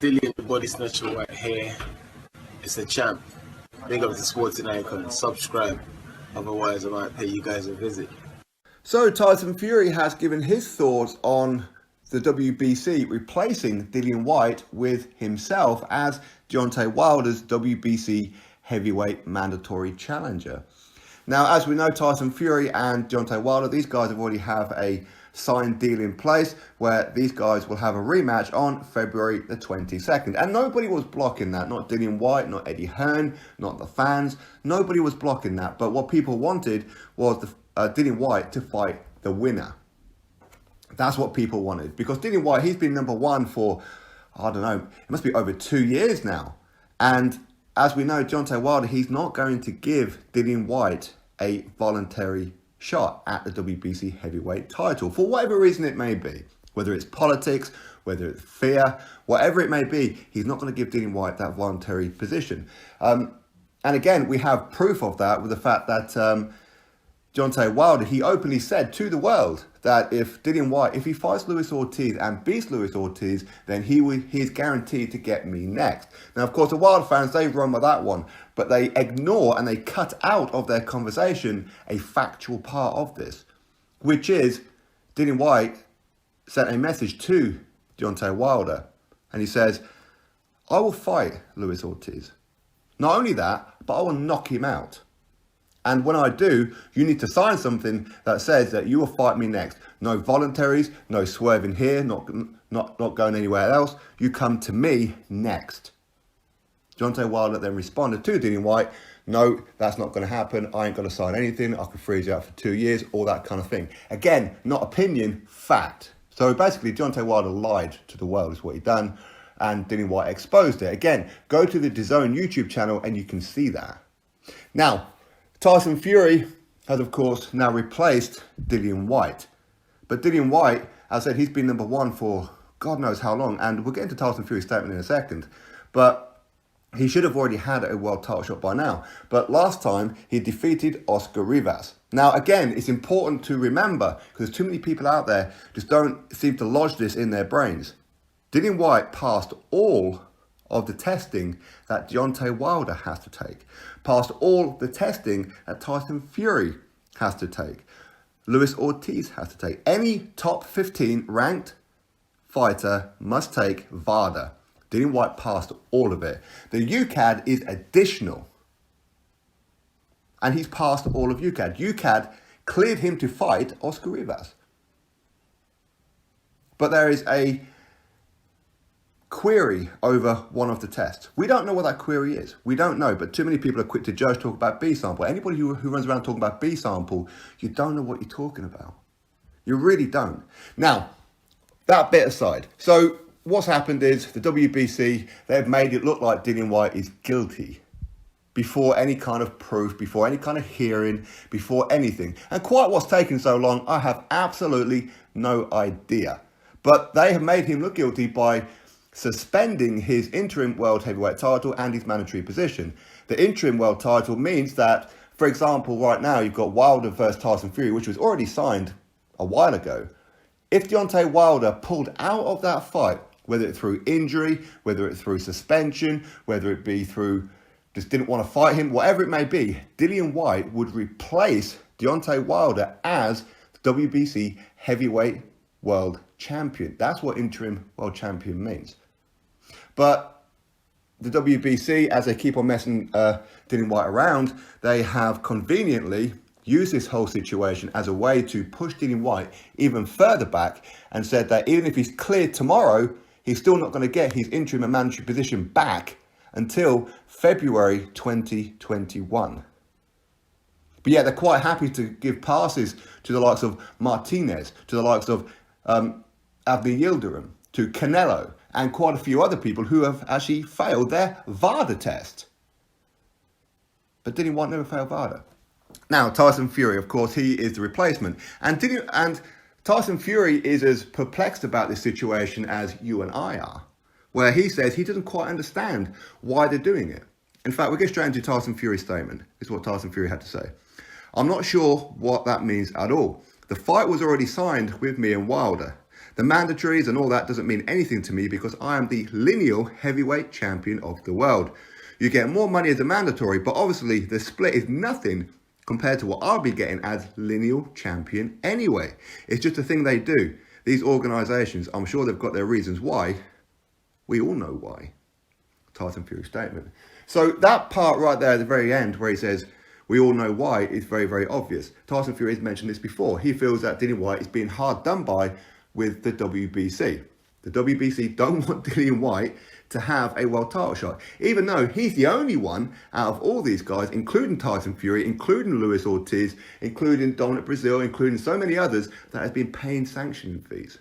Dillian the Body Snatcher right here. It's a champ. Big up to Sporting Icon. Subscribe. Otherwise, I might pay you guys a visit. So Tyson Fury has given his thoughts on the WBC replacing Dillian Whyte with himself as Deontay Wilder's WBC heavyweight mandatory challenger. Now, as we know, Tyson Fury and Deontay Wilder, these guys have already have a signed deal in place where these guys will have a rematch on February the 22nd. And nobody was blocking that. Not Dillian Whyte, not Eddie Hearn, not the fans. Nobody was blocking that. But what people wanted was Dillian Whyte to fight the winner. That's what people wanted. Because Dillian Whyte, he's been number one for, I don't know, it must be over 2 years now. And as we know, Deontay Wilder, he's not going to give Dillian Whyte a voluntary shot at the WBC heavyweight title for whatever reason it may be. Whether it's politics, whether it's fear, whatever it may be, he's not going to give Dillian Whyte that voluntary position. And again, we have proof of that with the fact that Deontay Wilder, he openly said to the world that if Dillian Whyte, if he fights Luis Ortiz and beats Luis Ortiz, then he's guaranteed to get me next. Now, of course, the Wilder fans, they run with that one, but they ignore and they cut out of their conversation a factual part of this, which is Dillian Whyte sent a message to Deontay Wilder, and he says, I will fight Luis Ortiz. Not only that, but I will knock him out. And when I do, you need to sign something that says that you will fight me next. No voluntaries, no swerving here, not going anywhere else. You come to me next. Deontay Wilder then responded to Dillian Whyte, no, that's not going to happen. I ain't going to sign anything. I can freeze you out for 2 years, all that kind of thing. Again, not opinion, fact. So basically, Deontay Wilder lied to the world is what he done, and Dillian Whyte exposed it. Again, go to the DAZN YouTube channel and you can see that. Now, Tyson Fury has, of course, now replaced Dillian Whyte. But Dillian Whyte, as I said, he's been number one for God knows how long. And we'll get into Tyson Fury's statement in a second. But he should have already had a world title shot by now. But last time, he defeated Oscar Rivas. Now, again, it's important to remember, because there's too many people out there just don't seem to lodge this in their brains. Dillian Whyte passed all of the testing that Deontay Wilder has to take. Passed all the testing that Tyson Fury has to take. Luis Ortiz has to take. Any top 15 ranked fighter must take VADA. Dillian Whyte passed all of it. The UCAD is additional. And he's passed all of UCAD. UCAD cleared him to fight Oscar Rivas. But there is a query over one of the tests. We don't know what that query is. We don't know, but too many people are quick to judge, talk about B sample. Anybody who runs around talking about B sample, you don't know what you're talking about. You really don't. Now, that bit aside. So what's happened is the WBC, they've made it look like Dillian Whyte is guilty before any kind of proof, before any kind of hearing, before anything. And quite what's taken so long, I have absolutely no idea. But they have made him look guilty by suspending his interim world heavyweight title and his mandatory position. The interim world title means that, for example, right now you've got Wilder versus Tyson Fury, which was already signed a while ago. If Deontay Wilder pulled out of that fight, whether it's through injury, whether it's through suspension, whether it be through just didn't want to fight him, whatever it may be, Dillian Whyte would replace Deontay Wilder as the WBC heavyweight world champion. That's what interim world champion means. But the WBC, as they keep on messing Dillian Whyte around, they have conveniently used this whole situation as a way to push Dillian Whyte even further back and said that even if he's cleared tomorrow, he's still not going to get his interim and mandatory position back until February 2021. But yeah, they're quite happy to give passes to the likes of Martinez, to the likes of Avni Yildirim, to Canelo, and quite a few other people who have actually failed their VADA test. But Dillian Whyte never failed VADA. Now, Tyson Fury, of course, he is the replacement. And Tyson Fury is as perplexed about this situation as you and I are, where he says he doesn't quite understand why they're doing it. In fact, we'll get straight into Tyson Fury's statement. This is what Tyson Fury had to say. I'm not sure what that means at all. The fight was already signed with me and Wilder. The mandatories and all that doesn't mean anything to me because I am the lineal heavyweight champion of the world. You get more money as a mandatory, but obviously the split is nothing compared to what I'll be getting as lineal champion anyway. It's just a thing they do. These organisations, I'm sure they've got their reasons why. We all know why. Tyson Fury statement. So that part right there at the very end where he says, we all know why, is very, very obvious. Tyson Fury has mentioned this before. He feels that Dillian Whyte is being hard done by with the WBC. The WBC don't want Dillian Whyte to have a world title shot, even though he's the only one out of all these guys, including Tyson Fury, including Luis Ortiz, including Dominic Brazil, including so many others, that has been paying sanctioning fees.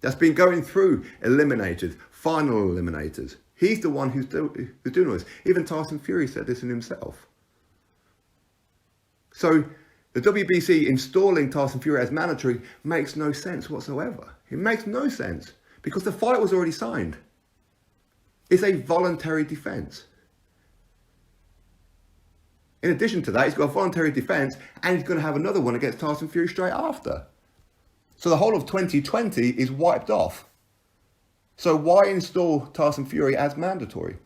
That's been going through eliminators, final eliminators. He's the one who's doing all this. Even Tyson Fury said this in himself. So the WBC installing Tyson Fury as mandatory makes no sense whatsoever. It makes no sense because the fight was already signed. It's a voluntary defence. In addition to that, he's got a voluntary defence and he's going to have another one against Tyson Fury straight after. So the whole of 2020 is wiped off. So why install Tyson Fury as mandatory?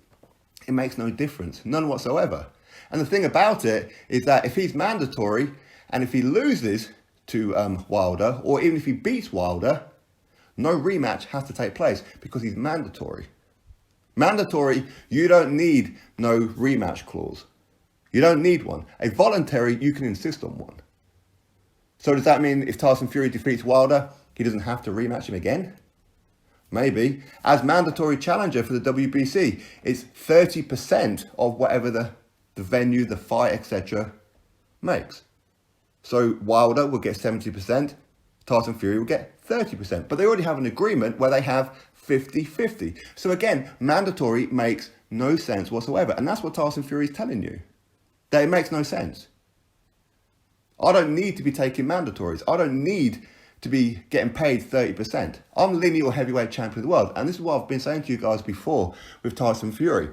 It makes no difference, none whatsoever. And the thing about it is that if he's mandatory and if he loses to Wilder, or even if he beats Wilder, no rematch has to take place because he's mandatory. Mandatory, you don't need no rematch clause. You don't need one. A voluntary, you can insist on one. So does that mean if Tyson Fury defeats Wilder, he doesn't have to rematch him again? Maybe. As mandatory challenger for the WBC, it's 30% of whatever the venue, the fight, etc. makes. So Wilder will get 70%, Tyson Fury will get 30%. But they already have an agreement where they have 50-50. So again, mandatory makes no sense whatsoever. And that's what Tyson Fury is telling you. That it makes no sense. I don't need to be taking mandatories. I don't need to be getting paid 30%. I'm lineal heavyweight champion of the world. And this is what I've been saying to you guys before with Tyson Fury.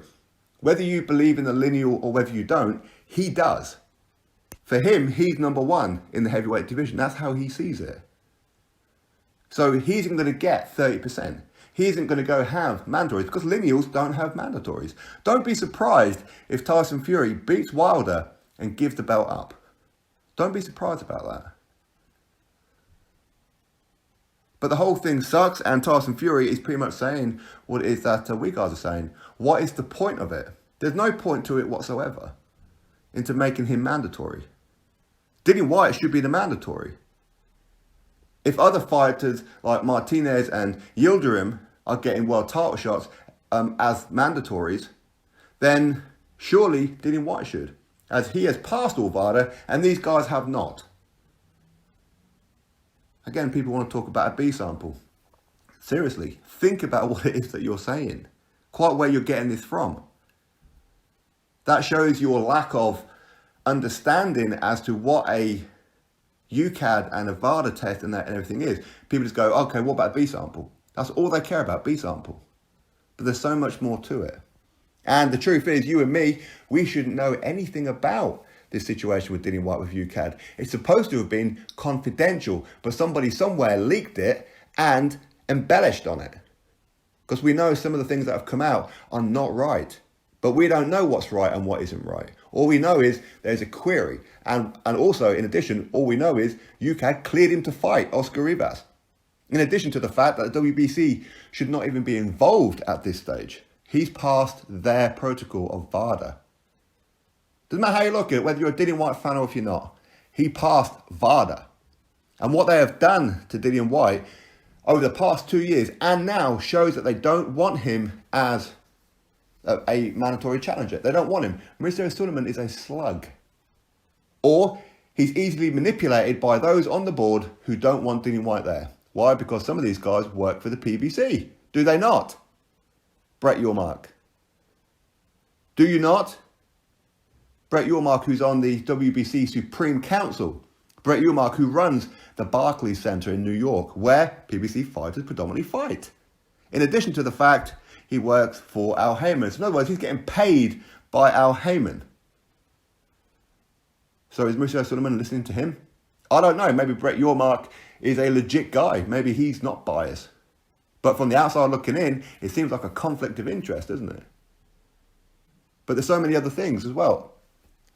Whether you believe in the lineal or whether you don't, he does. For him, he's number one in the heavyweight division. That's how he sees it. So he isn't going to get 30%. He isn't going to go have mandatories because lineals don't have mandatories. Don't be surprised if Tyson Fury beats Wilder and gives the belt up. Don't be surprised about that. But the whole thing sucks, and Tyson Fury is pretty much saying what it is that we guys are saying. What is the point of it? There's no point to it whatsoever into making him mandatory. Dillian Whyte should be the mandatory. If other fighters like Martinez and Yildirim are getting world title shots as mandatories, then surely Dillian Whyte should, as he has passed all VADA and these guys have not. Again, people want to talk about a B sample. Seriously, think about what it is that you're saying. Quite where you're getting this from. That shows your lack of understanding as to what a UCAD and a VADA test and everything is. People just go, okay, what about a B sample? That's all they care about, B sample. But there's so much more to it. And the truth is, you and me, we shouldn't know anything about this situation with Dillian Whyte with UCAD. It's supposed to have been confidential, but somebody somewhere leaked it and embellished on it. Because we know some of the things that have come out are not right. But we don't know what's right and what isn't right. All we know is there's a query. And also, in addition, all we know is UCAD cleared him to fight Oscar Rivas. In addition to the fact that the WBC should not even be involved at this stage. He's passed their protocol of VADA. Doesn't matter how you look at it, whether you're a Dillian Whyte fan or if you're not. He passed VADA. And what they have done to Dillian Whyte over the past 2 years and now shows that they don't want him as a mandatory challenger. They don't want him. Mauricio Sulaiman is a slug. Or he's easily manipulated by those on the board who don't want Dillian Whyte there. Why? Because some of these guys work for the PBC. Do they not? Brett Yormark. Do you not? Brett Yormark, who's on the WBC Supreme Council. Brett Yormark, who runs the Barclays Center in New York, where PBC fighters predominantly fight. In addition to the fact he works for Al Heyman. So in other words, he's getting paid by Al Heyman. So is Mauricio Sulaiman listening to him? I don't know. Maybe Brett Yormark is a legit guy. Maybe he's not biased. But from the outside looking in, it seems like a conflict of interest, doesn't it? But there's so many other things as well.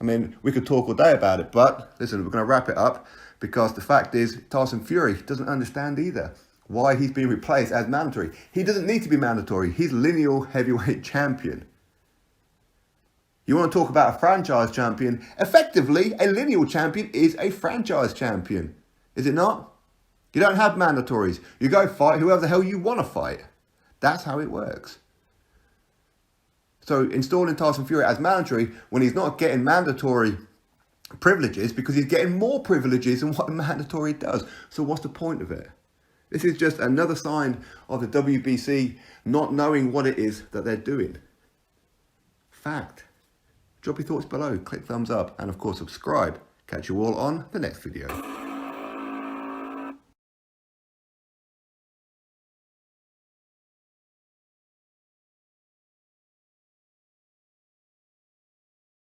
I mean, we could talk all day about it, but listen, we're going to wrap it up because the fact is Tyson Fury doesn't understand either why he's being replaced as mandatory. He doesn't need to be mandatory. He's Lineal Heavyweight Champion. You want to talk about a franchise champion? Effectively, a lineal champion is a franchise champion. Is it not? You don't have mandatories. You go fight whoever the hell you want to fight. That's how it works. So installing Tyson Fury as mandatory when he's not getting mandatory privileges because he's getting more privileges than what the mandatory does. So what's the point of it? This is just another sign of the WBC not knowing what it is that they're doing. Fact. Drop your thoughts below, click thumbs up, and of course subscribe. Catch you all on the next video.